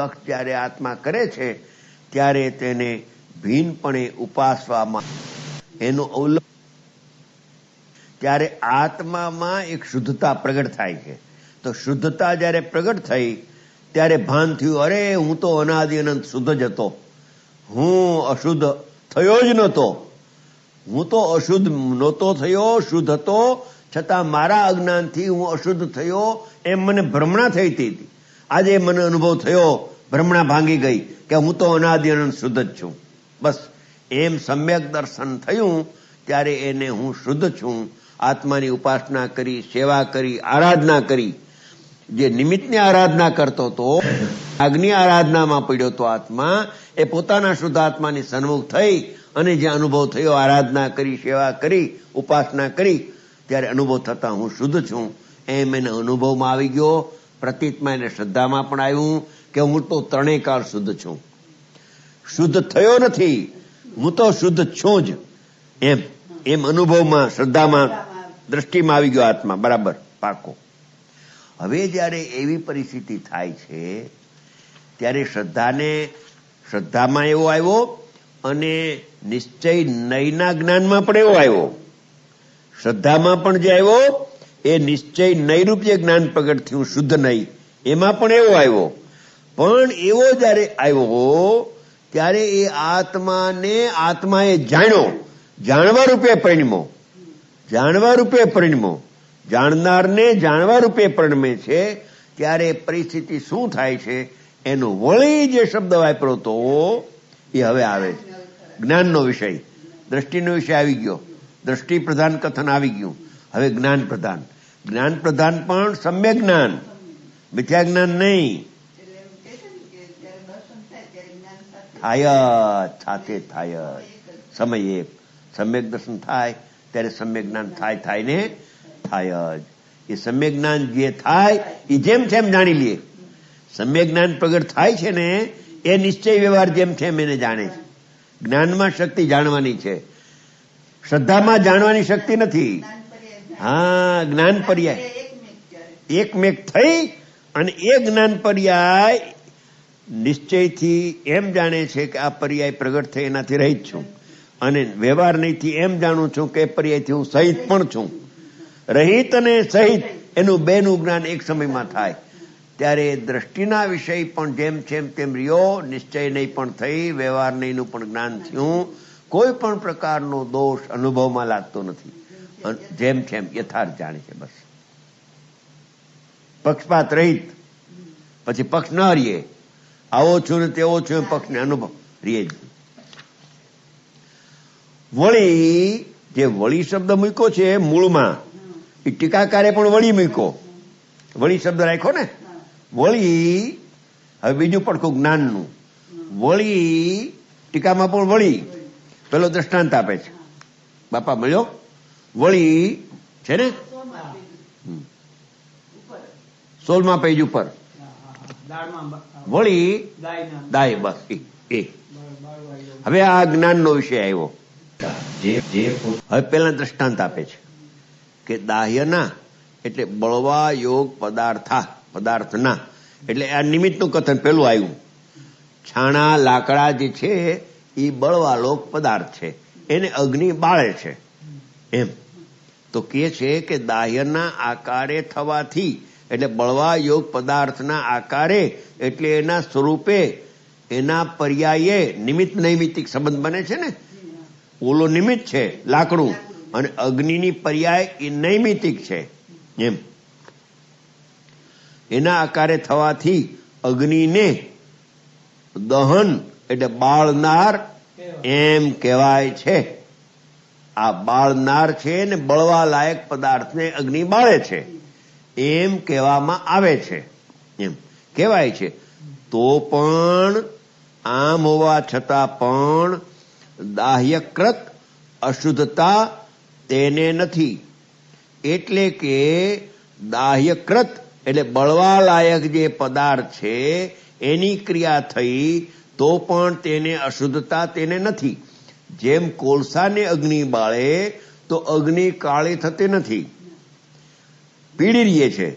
લક્ષ જ્યારે આત્મા કરે છે ત્યારે તેને ભિન્નપણે ઉપાસવામાં એનું અવલંબન, ત્યારે આત્મામાં એક શુદ્ધતા પ્રગટ થાય છે. તો શુદ્ધતા જ્યારે પ્રગટ થઈ ત્યારે ભાન થયું, અરે હું તો અનાદિ અનંત શુદ્ધ જ હતો, હું અશુદ્ધ થયો જ નહોતો, હું તો અશુદ્ધ નહોતો થયો, શુદ્ધ હતો, છતાં મારા અજ્ઞાનથી હું અશુદ્ધ થયો એમ મને ભ્રમણા થઈ હતી. આજે મને અનુભવ થયો, ભ્રમણા ભાંગી ગઈ કે હું તો અનાદિ અનંત શુદ્ધ જ છું. બસ એમ સમ્યક દર્શન થયું ત્યારે એને હું શુદ્ધ છું. આત્માની ઉપાસના કરી, સેવા કરી, આરાધના કરી. જે નિમિત્તની આરાધના કરતો હતો, આજ્ઞની આરાધનામાં પડ્યો તો આત્મા, એ પોતાના શુદ્ધ આત્માની સન્મુખ થઈ અને જે અનુભવ થયો, આરાધના કરી, સેવા કરી, ઉપાસના કરી, ત્યારે અનુભવ થતા હું શુદ્ધ છું એમ એને અનુભવમાં આવી ગયો. પ્રતીતમાં એને શ્રદ્ધામાં પણ આવ્યું કે હું તો ત્રણેય કાળ શુદ્ધ છું, શુદ્ધ થયો નથી, હું તો શુદ્ધ છું જ. એમ અનુભવમાં, શ્રદ્ધામાં, દ્રષ્ટિમાં આવી ગયો આત્મા, બરાબર પાકો. હવે જયારે એવી પરિસ્થિતિ થાય છે ત્યારે શ્રદ્ધામાં એવો આવ્યો અને નિશ્ચય નયના જ્ઞાનમાં પણ એવો આવ્યો. શ્રદ્ધામાં પણ જે આવ્યો એ નિશ્ચય નયરૂપ જે જ્ઞાન પ્રગટ થયું, શુદ્ધ નય, એમાં પણ એવો આવ્યો. પણ એવો જયારે આવ્યો ત્યારે એ આત્માએ જાણ્યો, જાણવા રૂપે પરિણમો, જાણવા રૂપે પરિણમો, જાણનારને જાણવા રૂપે પરિણમે છે. ત્યારે પરિસ્થિતિ શું થાય છે એનો વળી જે શબ્દ વાપરો તો એ હવે આવે છે. જ્ઞાનનો વિષય, દ્રષ્ટિનો વિષય આવી ગયો, દ્રષ્ટિ પ્રધાન કથન આવી ગયું. હવે જ્ઞાન પ્રધાન, જ્ઞાન પ્રધાન પણ સમ્યક જ્ઞાન, મિથ્યા જ્ઞાન નહીં. થાય સાથે થાય સમય એક સમ્યક દર્શન થાય ત્યારે સમ્યક જ્ઞાન થાય ને થાય જ. એ સમ્યક જ્ઞાન જે થાય એ જેમ તેમ જાણી લે. સમ્યક જ્ઞાન પ્રગટ થાય છે ને એ નિશ્ચય વ્યવહાર જેમ તેમ એને જાણે છે. જ્ઞાનમાં શક્તિ જાણવાની છે, શ્રદ્ધામાં જાણવાની શક્તિ નથી. હા, જ્ઞાન પર્યાય એકમેક થઈ અને એ જ્ઞાન પર્યાય નિશ્ચયથી એમ જાણે છે કે આ પર્યાય પ્રગટ થઈ એનાથી રહિત છું, અને વ્યવહાર નહીંથી એમ જાણું છું કે પર્યાયથી હું સહિત પણ છું. રહિત અને સહિત એનું બેનું જ્ઞાન એક સમયમાં થાય ત્યારે દ્રષ્ટિના વિષય પણ જેમ છે તેમ રહ્યો, નિશ્ચય નહીં પણ થઈ, વ્યવહાર નહીંનું પણ જ્ઞાન થયું. કોઈ પણ પ્રકારનો દોષ અનુભવમાં લાગતો નથી, જેમ તેમ યથાર્થ જાણે છે. બસ પક્ષપાત રહિત, પછી પક્ષ ન રહીએ, આવો છું ને તેવો છું પક્ષને અનુભવ રહીએ જ. વળી જે વળી શબ્દ મૂક્યો છે મૂળમાં, એ ટીકાકારે પણ વળી મૂક્યો, વળી શબ્દ રાખ્યો ને. વળી હવે બીજું પડખું જ્ઞાનનું. વળી ટીકામાં પણ વળી પેલો દ્રષ્ટાંત આપે છે. બાપા મળ્યો વળી છે ને 16મા પેજ ઉપર વળી દાય, બસ એ. હવે આ જ્ઞાનનો વિષય આવ્યો. હવે પેલા દ્રષ્ટાંત આપે છે કે દાહ્યના એટલે બળવા યોગ પદાર્થના, એટલે આ નિમિત્તનું કથન પેલું આવ્યું. છાણા લાકડા જે છે એ બળવાલોક પદાર્થ છે, એને અગ્નિ બાળે છે. એમ તો કે છે કે દાહ્યના આકારે થવાથી, એટલે બળવા યોગ પદાર્થના આકારે એટલે એના સ્વરૂપે, એના પર્યાયે નિમિત્ત નૈમિત્તિક સંબંધ બને છે ને. ઓલો નિમિત્ત છે લાકડું, અને અગ્નિની પર્યાય એ નૈમિત્તિક છે. એમ એના આકારે થવાથી અગ્નિને દહન એટલે બાળનાર એમ કહેવાય છે. આ બાળનાર છે ને બળવા લાયક પદાર્થને અગ્નિ બાળે છે એમ કહેવામાં આવે છે, એમ કહેવાય છે. તો પણ આમ હોવા છતાં પણ દાહ્યકૃત અશુદ્ધતા તેને નથી. એટલે કે દાહ્યકૃત એટલે બળવા લાયક જે પદાર્થ છે એની ક્રિયા થઈ તો પણ તેને અશુદ્ધતા તેને નથી. જેમ કોલસાને અગ્નિ બાળે તો અગ્નિ કાળી થતી નથી, પીળી રહે છે.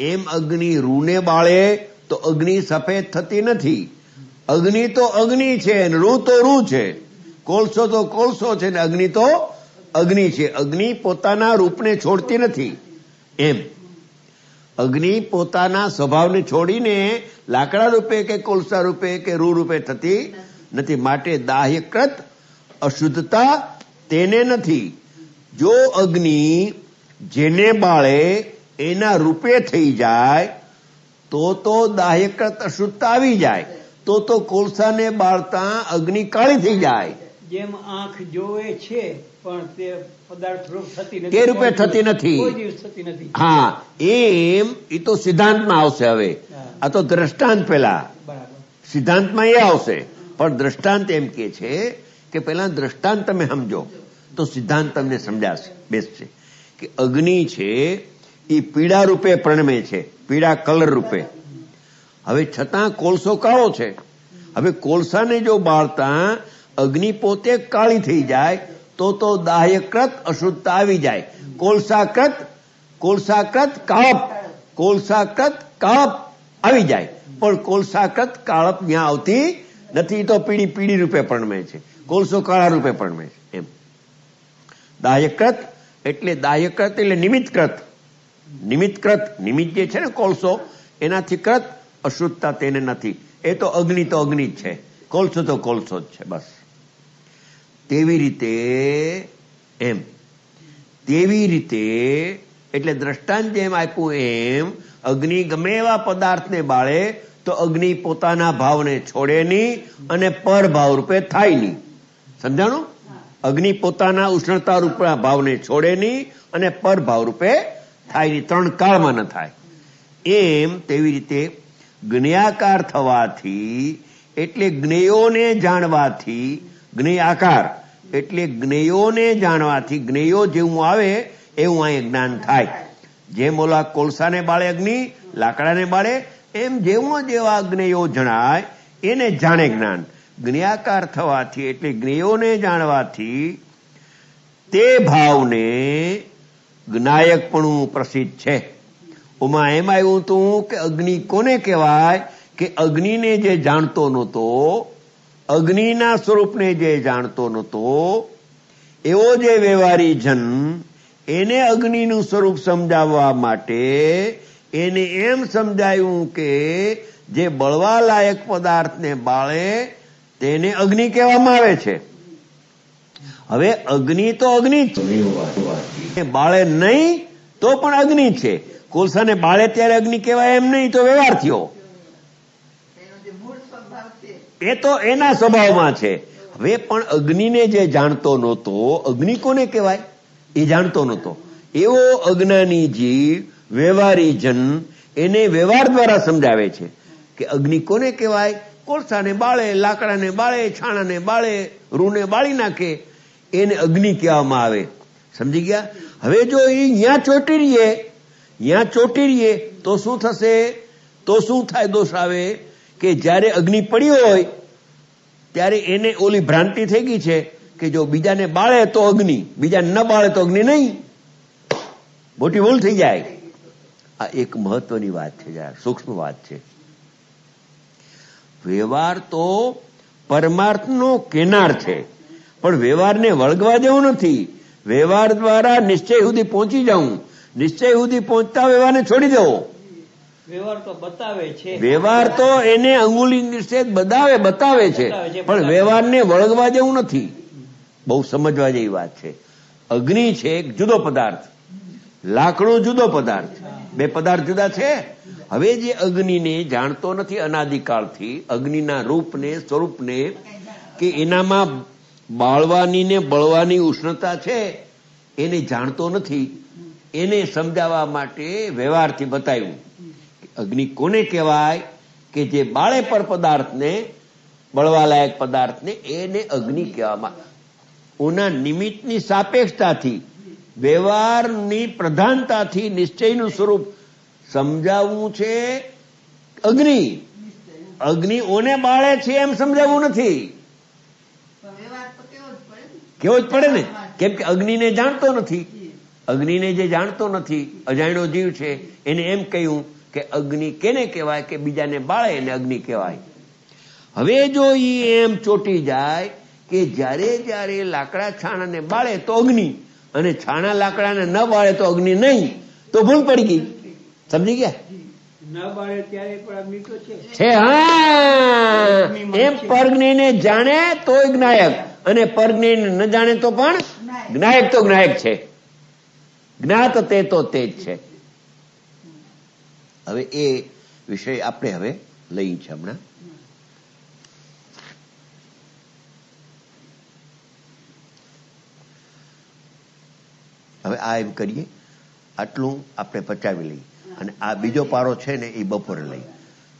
એમ અગ્નિ રૂને બાળે તો અગ્નિ સફેદ થતી નથી. અગ્નિ તો અગ્નિ છે, રૂ તો રૂ છે, કોલસો તો કોલસો છે, ને અગ્નિ તો અગ્નિ છે. અગ્નિ પોતાના રૂપને છોડતી નથી. એમ અગ્નિ પોતાના સ્વભાવને છોડીને લાકડા રૂપે કે કોલસા રૂપે કે રૂ રૂપે થતી નથી. માટે દાહ્યકૃત અશુદ્ધતા તેને નથી. જો અગ્નિ જેને બાળે એના રૂપે થઈ જાય તો દાહ્યકૃત અશુદ્ધતા આવી જાય. તો કોલસાને બાળતા અગ્નિ કાળી થઈ જાય. જેમ આંખ જોવે છે પણ તે પદાર્થ રૂપ થતી નથી, તે રૂપે થતી નથી. કોઈ દિવસ થતી નથી. હા, એમ એ તો સિદ્ધાંતમાં આવશે. હવે આ તો દ્રષ્ટાંત પેલા બરાબર, સિદ્ધાંતમાં એ આવશે. પણ દ્રષ્ટાંત એમ કે છે કે પેલા દ્રષ્ટાંત તમે સમજો તો સિદ્ધાંત તમને સમજાશે, બેસશે. કે અગ્નિ છે એ પીળા રૂપે પ્રણમે છે, પીળા કલર રૂપે. હવે છતાં કોલસો કાળો છે. હવે કોલસાને જો બાળતા અગ્નિ પોતે કાળી થઈ જાય તો દાહ્યકૃત અશુદ્ધતા આવી જાય. કોલસાકૃત કાળપ આવી જાય. પણ કોલસાકૃત કાળપ ત્યાં આવતી નથી. તો પીળી પીળી રૂપે પ્રણમે છે, કોલસો કાળા રૂપે પ્રણમે છે. એમ દાહ્યકૃત એટલે નિમિત્તકૃત. નિમિત્ત જે છે ને કોલસો, એનાથી કૃત અશુદ્ધતા તેને નથી. એ તો અગ્નિ જ છે, કોલસો તો કોલસો જ છે. બસ તેવી રીતે એટલે દ્રષ્ટાંત જેમ આપ્યું એમ અગ્નિ ગમે એવા પદાર્થને બાળે તો અગ્નિ પોતાના ભાવને છોડે નહીં અને પરભાવ રૂપે થાય નહીં. સમજાણું? અગ્નિ પોતાના ઉષ્ણતા રૂપના ભાવને છોડે નહીં અને પરભાવ રૂપે થાય નહીં. ત્રણ કાળમાં ન થાય. એમ તેવી રીતે જ્ઞેયાકાર થવાથી એટલે જ્ઞેયોને જાણવાથી, જ્ઞેયાકાર એટલે જ્ઞેયોને જાણવાથી, જ્ઞેયો જેવું આવે એવું અહીં જ્ઞાન થાય. જેમ ઓલા કોલસાને બાળે અગ્નિ, લાકડાને બાળે, એમ જેવા જ્ઞેયો જણાય એને જાણે જ્ઞાન. જ્ઞેયાકાર થવાથી એટલે જ્ઞેયોને જાણવાથી તે ભાવને જ્ઞાયકપણું પ્રસિદ્ધ છે. ઓમાં એમ આવ્યું હતું કે અગ્નિ કોને કહેવાય? કે અગ્નિને જે જાણતો નહોતો, અગ્નિના સ્વરૂપને જે જાણતો નહોતો, એવો જે વ્યવહારી જન એને અગ્નિનું સ્વરૂપ સમજાવવા માટે એને એમ સમજાયું કે જે બળવા લાયક પદાર્થને બાળે તેને અગ્નિ કહેવામાં આવે છે. હવે અગ્નિ તો અગ્નિ છે, બાળે નહીં તો પણ અગ્નિ છે. કોલસાને બાળે ત્યારે અગ્નિ કહેવાય એમ નહીં, તો વ્યવહાર થયો. એ તો એના સ્વભાવમાં છે. હવે પણ અગ્નિને જે જાણતો નહોતો, અગ્નિ કોને કહેવાય એ જાણતો નહોતો, એવો અજ્ઞાની જીવ વ્યવહારી જન એને વ્યવહાર દ્વારા સમજાવે છે કે અગ્નિ કોને કહેવાય? કોલસાને બાળે, લાકડાને બાળે, છાણાને બાળે, રૂને બાળી નાખે, એને અગ્નિ કહેવામાં આવે. સમજી ગયા? હવે જો એ ત્યાં ચોંટી રહીએ તો શું થશે? તો શું થાય? દોષ આવે કે જ્યારે અગ્નિ પડી હોય ત્યારે એને ઓલી ભ્રાંતિ થઈ ગઈ છે કે જો બીજાને બાળે તો અગ્નિ, બીજાને ન બાળે તો અગ્નિ નહીં. મોટી ભૂલ થઈ જાય. આ એક મહત્વની વાત છે, સૂક્ષ્મ વાત છે. વ્યવહાર તો પરમાર્થનો કેનાર છે, પણ વ્યવહારને વળગવા જેવું નથી. વ્યવહાર દ્વારા નિશ્ચય સુધી પહોંચી જવું, નિશ્ચય સુધી પહોંચતા વ્યવહારને છોડી દેવો. વ્યવહાર તો બતાવે છે, વ્યવહાર તો એને અંગુલી નિશ્ચય બતાવે છે, પણ વ્યવહારને વળગવા જેવું નથી. બહુ સમજવા જેવી વાત છે. અગ્નિ છે એક જુદો પદાર્થ, લાકડું જુદો પદાર્થ, બે પદાર્થ જુદા છે. હવે જે અગ્નિને જાણતો નથી અનાદિકાળથી, અગ્નિના રૂપને, સ્વરૂપને, કે એનામાં બાળવાની ને બળવાની ઉષ્ણતા છે, એને જાણતો નથી. એને સમજાવવા માટે વ્યવહારથી બતાવ્યું અગ્નિ કોને કહેવાય? કે જે બાળે પર પદાર્થને, બળવા લાયક પદાર્થને, એને અગ્નિ કહેવામાં. ઓના નિમિત્તની સાપેક્ષતાથી, વ્યવહારની પ્રધાનતાથી નિશ્ચયનું સ્વરૂપ સમજાવવું છે અગ્નિ. અગ્નિ ઓને બાળે છે એમ સમજાવવું નથી. કેવો જ પડે ને, કેમ કે અગ્નિને જાણતો નથી. અગ્નિને જે જાણતો નથી, અજાણ્યો જીવ છે, એને એમ કહ્યું કે અગ્નિ કેને કહેવાય કે બીજાને બાળે એને અગ્નિ કહેવાય. હવે જો ઈ એમ ચોટી જાય કે જ્યારે જ્યારે લાકડા છાણાને બાળે તો અગ્નિ અને છાણા લાકડાને ન બાળે તો અગ્નિ નહીં, તો ભૂલ પડી ગઈ. સમજી ગયા? ન બાળે ત્યારે પણ અગ્નિ તો છે. હા, એમ પરજ્ઞને જાણે તોય જ્ઞાયક અને પરજ્ઞને ન જાણે તો પણ જ્ઞાયક તો જ્ઞાયક છે. જ્ઞાત તે તો તે જ છે. હવે એ વિષય આપણે હવે લઈ છે હમણાં. હવે આ એમ કરીએ, આટલું આપણે પચાવી લઈએ અને આ બીજો પારો છે ને એ બપોરે લઈ.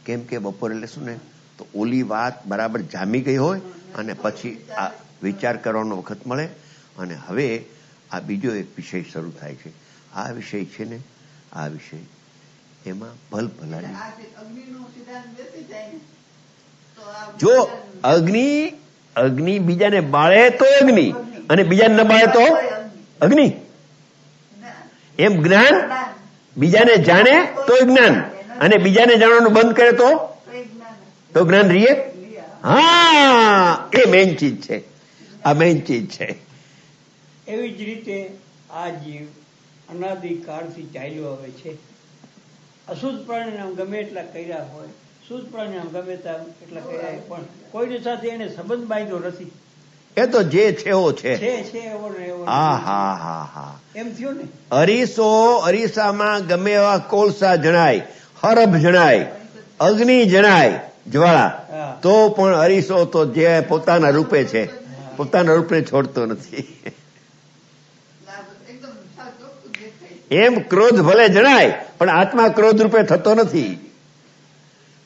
કેમ કે બપોરે લેશું ને તો ઓલી વાત બરાબર જામી ગઈ હોય અને પછી આ વિચાર કરવાનો વખત મળે. અને હવે આ બીજો એક વિષય શરૂ થાય છે. આ વિષય છે ને, આ વિષય એમાં ભલભલાની જો અગ્નિ બીજાને બાળે તો અગ્નિ અને બીજાને ન બાળે તો અગ્નિ. એમ જ્ઞાન બીજાને જાણે તો જ્ઞાન અને બીજાને જાણવાનું બંધ કરે તો જ્ઞાન રીએ. હા, એ મેઇન ચીજ છે. આ મેઇન ચીજ છે. એવી જ રીતે આ જીવ અનાદિકાળથી ચાલ્યો આવે છે. અશુદ્ધ પ્રાણીનામ ગમે એટલા કર્યા હોય, શુદ્ધ પ્રાણીનામ ગમે એટલા કર્યા હોય, પણ કોઈની સાથે એને સંબંધ બાંધ્યો નથી. એ તો જે છે એવો છે. એવો ને એવો. હા હા હા હા, એમ થયો ને. અરીસામાં ગમે એવા કોલસા જણાય, હરભ જણાય, અગ્નિ જણાય, જ્વાળા, તો પણ અરીસો તો જે પોતાના રૂપે છે, પોતાના રૂપે છોડતો નથી. એમ ક્રોધ ભલે જણાય પણ આત્મા ક્રોધ રૂપે થતો નથી.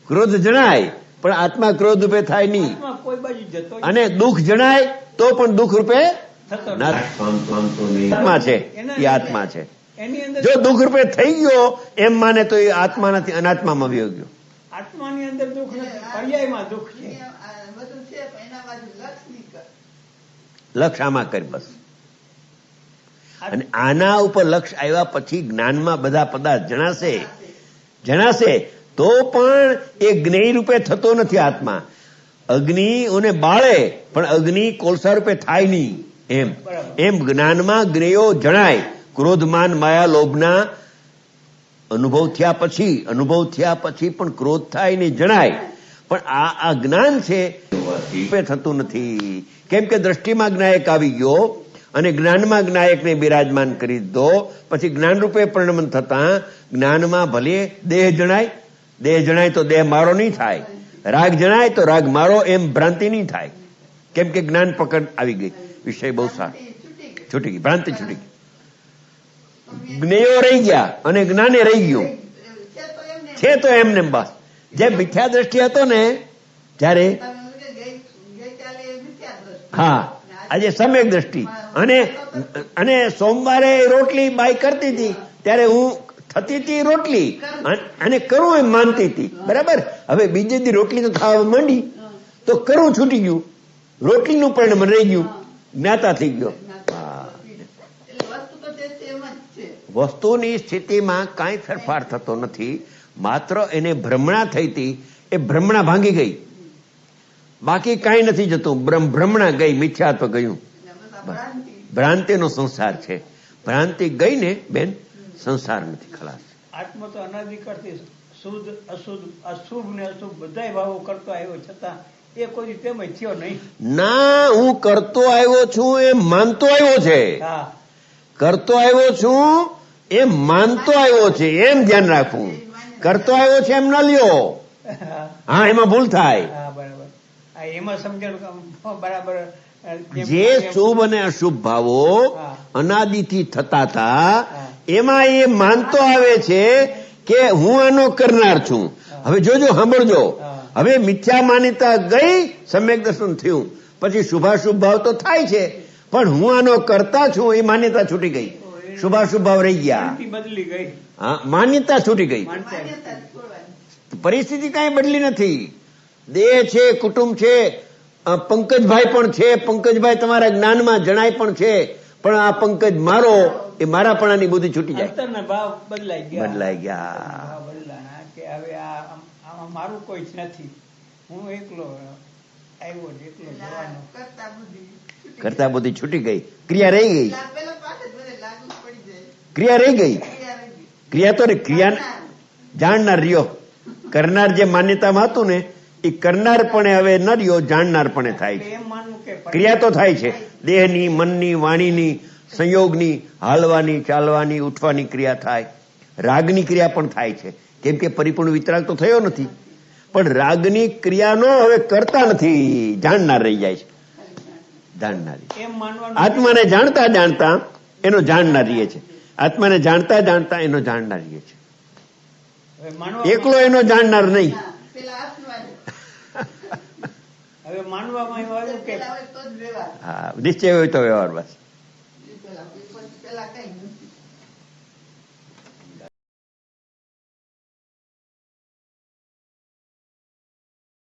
ક્રોધ જણાય પણ આત્મા ક્રોધ રૂપે થાય નહીં. કોઈ બાજુ જતો અને દુઃખ જણાય તો પણ દુઃખ રૂપે આત્મા છે. એ આત્મા છે. જો દુઃખ રૂપે થઈ ગયો એમ માને તો એ આત્મા નથી, અનાત્મામાં વયો ગયો. આત્માની અંદર દુઃખ નથી, પર્યાયમાં દુઃખ છે. લક્ષ આમાં કરી બસ. અને આના ઉપર લક્ષ આવ્યા પછી જ્ઞાનમાં બધા પદાર્થ જણાશે તો પણ એ જ્ઞેય રૂપે થતો નથી આત્મા. અગ્નિ ઓને બાળે પણ અગ્નિ કોલસા રૂપે થાય નહીં. એમ જ્ઞાનમાં જ્ઞેયો જણાય. ક્રોધમાન માયા લોભના અનુભવ થયા પછી પણ ક્રોધ થાય નહીં, જણાય. પણ આ જ્ઞાન છે થતું નથી. કેમ કે દ્રષ્ટિમાં જ્ઞાયક આવી ગયો અને જ્ઞાનમાં જ્ઞાયકને બિરાજમાન કરી દો. પછી જ્ઞાન રૂપે પરિણમન થતા જ્ઞાનમાં ભલે દેહ જણાય તો દેહ મારો નહીં થાય, રાગ જણાય તો રાગ મારો, એમ ભ્રાંતિ નહીં થાય. કેમ કે જ્ઞાન પકડ આવી ગઈ. વિષય બહુ સારો છૂટી ગઈ, ભ્રાંતિ છૂટી ગઈ. જ્ઞેયો રહી ગયા અને જ્ઞાને રહી ગયું છે તો એમને બસ. જે મિથ્યા દ્રષ્ટિ હતો ને ત્યારે, હા, આજે સમ્યક દ્રષ્ટિ. અને સોમવારે રોટલી બાઈ કરતી હતી ત્યારે હું થતી હતી રોટલી અને કરું એમ માનતી હતી, બરાબર. હવે બીજે દી રોટલી તો ખાવા માંડી તો કરું છૂટી ગયું, રોટલીનું પરિણામ રહી ગયું, જ્ઞાતા થઈ ગયો. વસ્તુની સ્થિતિમાં કાંઈ ફેરફાર થતો નથી. માત્ર એને ભ્રમણા થઈ હતી, એ ભ્રમણા ભાંગી ગઈ, બાકી કાંઈ નથી જતું. ભ્રમણા ગઈ, મિથ્યાત્વ ગયું. ભ્રાંતિનો સંસાર છે. ભ્રાંતિ ગઈ ને બેન, સંસાર નથી, ખલાસ. આત્મા તો અનાદિકાળથી શુદ્ધ અશુભ ને અશુભ બધા ભાવો કરતો આવ્યો, છતાં એ કોઈ તેમ થયો નહીં. ના, હું કરતો આવ્યો છું એમ માનતો આવ્યો છે. કરતો આવ્યો છું એમ માનતો આવ્યો છે, એમ ધ્યાન રાખવું. કરતો આવ્યો છે એમ ન લ્યો. હા, એમાં ભૂલ થાય. બરાબર, એમાં સમજણ બરાબર. જે શુભ અને અશુભ ભાવો અનાદિથી થતા હતા એમાં એ માનતો આવે છે કે હું આનો કરનાર છું. હવે જોજો, સાંભળજો. હવે મિથ્યા માન્યતા ગઈ, સમ્યક દર્શન થયું, પછી શુભાશુભ ભાવ તો થાય છે પણ હું આનો કરતા છું એ માન્યતા છૂટી ગઈ. શુભાશુભ ભાવ રહી ગયા, બદલી ગઈ. હા, માન્યતા છૂટી ગઈ. પરિસ્થિતિ કાંઈ બદલી નથી. દેહ છે, કુટુંબ છે, પંકજભાઈ પણ છે. પંકજભાઈ તમારા જ્ઞાનમાં જણાય પણ છે, પણ આ પંકજ મારો, એ મારાપણાની બુદ્ધિ છૂટી જાય. ભાવ બદલાઈ ગયા. હવે આમાં મારું કોઈ જ નથી, હું એકલો આવ્યો ને એકલો જવાનો. કરતા બુદ્ધિ છૂટી ગઈ, ક્રિયા રહી ગઈ, ક્રિયા રહી ગઈ. ક્રિયા તો ક્રિયા જાણનાર રહ્યો. કરનાર જે માન્યતામાં હતું ને એ કરનાર પણ હવે ન રહ્યો, જાણનાર પણ થાય છે. એમ માનવું કે ક્રિયા તો થાય છે, દેહની, મનની, વાણીની, સંયોગની, હાલવાની, ચાલવાની, ઉઠવાની ક્રિયા થાય. રાગની ક્રિયા પણ થાય છે, કેમ કે પરિપૂર્ણ વિતરાગ તો થયો નથી. પણ રાગની ક્રિયાનો હવે કરતા નથી, જાણનાર રહી જાય છે. જાણનારી એમ માનવાનું આત્માને જાણતા જાણતા એનો જાણનાર રહે છે. આત્માને જાણતા જાણતા એનો જાણનાર રહે છે. હવે માનવા એકલો એનો જાણનાર નહીં. હવે માનવામાં એવું આવ્યું કે હા, નિશ્ચય હોય તો વ્યવહાર બસ.